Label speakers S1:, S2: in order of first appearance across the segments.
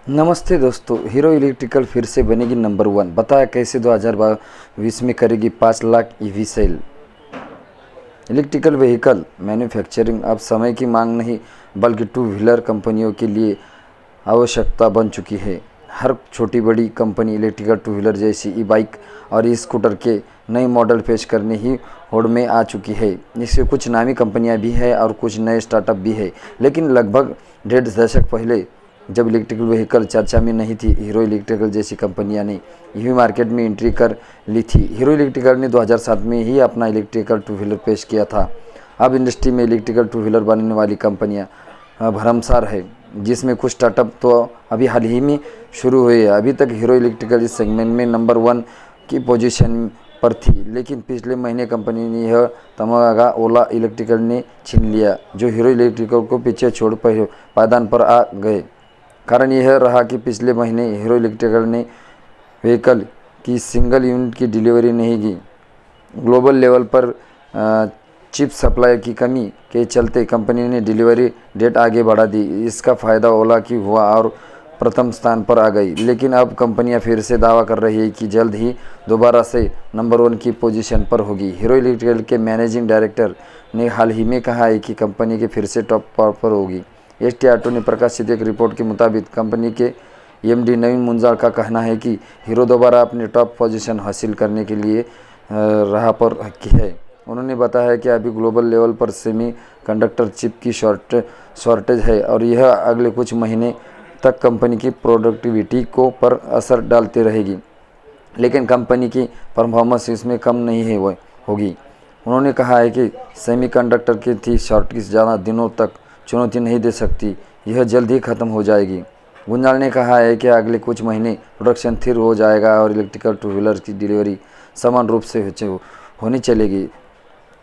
S1: नमस्ते दोस्तों, hero electrical फिर से बनेगी नंबर 1। बताया कैसे 2022 में करेगी 5 lakh EV sale. Electrical vehicle manufacturing अब समय की मांग नहीं बल्कि टू व्हीलर कंपनियों के लिए आवश्यकता बन चुकी है। हर छोटी बड़ी कंपनी इलेक्ट्रिकल टू व्हीलर जैसी ई बाइक और ई स्कूटर के नए मॉडल पेश करने ही होड़ में आ चुकी है। इससे कुछ नामी कंपनियां भी है और कुछ नए स्टार्टअप भी है। लेकिन लगभग 1.5 दशक पहले जब इलेक्ट्रिकल व्हीकल चर्चा में नहीं थी, हीरो इलेक्ट्रिकल जैसी कंपनियां ने ईवी मार्केट में एंट्री कर ली थी। हीरो इलेक्ट्रिकल ने 2007 में ही अपना इलेक्ट्रिकल टू व्हीलर पेश किया था। अब इंडस्ट्री में इलेक्ट्रिकल टू व्हीलर बनाने वाली कंपनियां भरमसार है, जिसमें कुछ स्टार्टअप तो अभी हाल ही में शुरू हुए हैं। अभी तक हीरो इलेक्ट्रिकल इस सेगमेंट में नंबर 1 की पोजीशन पर थी, लेकिन पिछले महीने कंपनी ने यह तमगा ओला इलेक्ट्रिकल ने छीन लिया, जो हीरो इलेक्ट्रिकल को पीछे छोड़ पायदान पर आ गए। कारण यह रहा कि पिछले महीने हीरो इलेक्ट्रिकल ने व्हीकल की सिंगल यूनिट की डिलीवरी नहीं की। ग्लोबल लेवल पर चिप सप्लाई की कमी के चलते कंपनी ने डिलीवरी डेट आगे बढ़ा दी। इसका फ़ायदा ओला की हुआ और प्रथम स्थान पर आ गई। लेकिन अब कंपनियां फिर से दावा कर रही है कि जल्द ही दोबारा से नंबर 1 की पोजीशन पर होगी। हीरो इलेक्ट्रिकल के मैनेजिंग डायरेक्टर ने हाल ही में कहा है कि कंपनी के फिर से टॉप पर होगी। एसटी ऑटो ने प्रकाशित एक रिपोर्ट के मुताबिक कंपनी के एमडी नवीन मुंजाल का कहना है कि हीरो दोबारा अपने टॉप पोजीशन हासिल करने के लिए राह पर है। उन्होंने बताया कि अभी ग्लोबल लेवल पर सेमी कंडक्टर चिप की शॉर्टेज है और यह अगले कुछ महीने तक कंपनी की प्रोडक्टिविटी को पर असर डालती रहेगी, लेकिन कंपनी की परफॉर्मेंस इसमें कम नहीं है होगी। उन्होंने कहा है कि सेमीकंडक्टर की थी शॉर्टेज ज़्यादा दिनों तक चुनौती नहीं दे सकती, यह जल्द ही खत्म हो जाएगी। गुंजाल ने कहा है कि अगले कुछ महीने प्रोडक्शन स्थिर हो जाएगा और इलेक्ट्रिकल टू व्हीलर की डिलीवरी समान रूप से होनी चलेगी।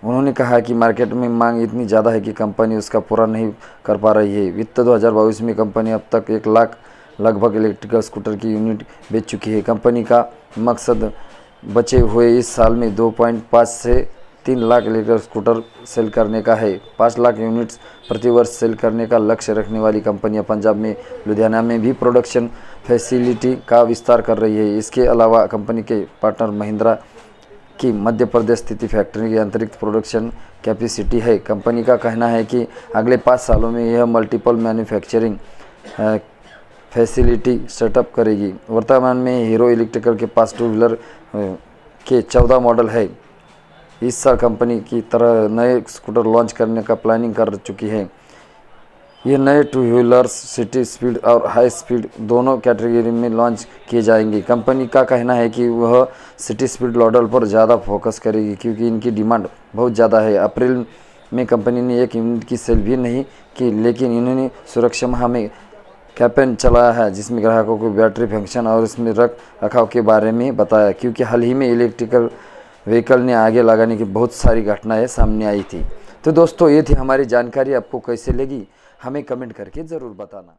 S1: उन्होंने कहा कि मार्केट में मांग इतनी ज़्यादा है कि कंपनी उसका पूरा नहीं कर पा रही है। वित्त 2022 में कंपनी अब तक 1 लाख लगभग इलेक्ट्रिकल स्कूटर की यूनिट बेच चुकी है। कंपनी का मकसद बचे हुए इस साल में 2.5 से 3 लाख इलेक्ट्रिकल स्कूटर सेल करने का है। 5 लाख यूनिट्स प्रति वर्ष सेल करने का लक्ष्य रखने वाली कंपनियां पंजाब में लुधियाना में भी प्रोडक्शन फैसिलिटी का विस्तार कर रही है। इसके अलावा कंपनी के पार्टनर महिंद्रा की मध्य प्रदेश स्थित फैक्ट्री की अतिरिक्त प्रोडक्शन कैपेसिटी है। कंपनी का कहना है कि अगले 5 सालों में यह मल्टीपल मैन्युफैक्चरिंग फैसिलिटी सेटअप करेगी। वर्तमान में हीरो इलेक्ट्रिकल के पास टू व्हीलर के 14 मॉडल है। इस साल कंपनी की तरह नए स्कूटर लॉन्च करने का प्लानिंग कर चुकी है। ये नए टू व्हीलर्स सिटी स्पीड और हाई स्पीड दोनों कैटेगरी में लॉन्च किए जाएंगे। कंपनी का कहना है कि वह सिटी स्पीड मॉडल पर ज़्यादा फोकस करेगी क्योंकि इनकी डिमांड बहुत ज़्यादा है। अप्रैल में कंपनी ने 1 यूनिट की सेल भी नहीं की, लेकिन इन्होंने सुरक्षा माह में कैंपेन चलाया है जिसमें ग्राहकों को बैटरी फंक्शन और इसमें रख रखाव के बारे में बताया, क्योंकि हाल ही में इलेक्ट्रिकल व्हीकल ने आगे लगाने की बहुत सारी घटनाएं सामने आई थी। तो दोस्तों, ये थी हमारी जानकारी। आपको कैसे लगी हमें कमेंट करके ज़रूर बताना।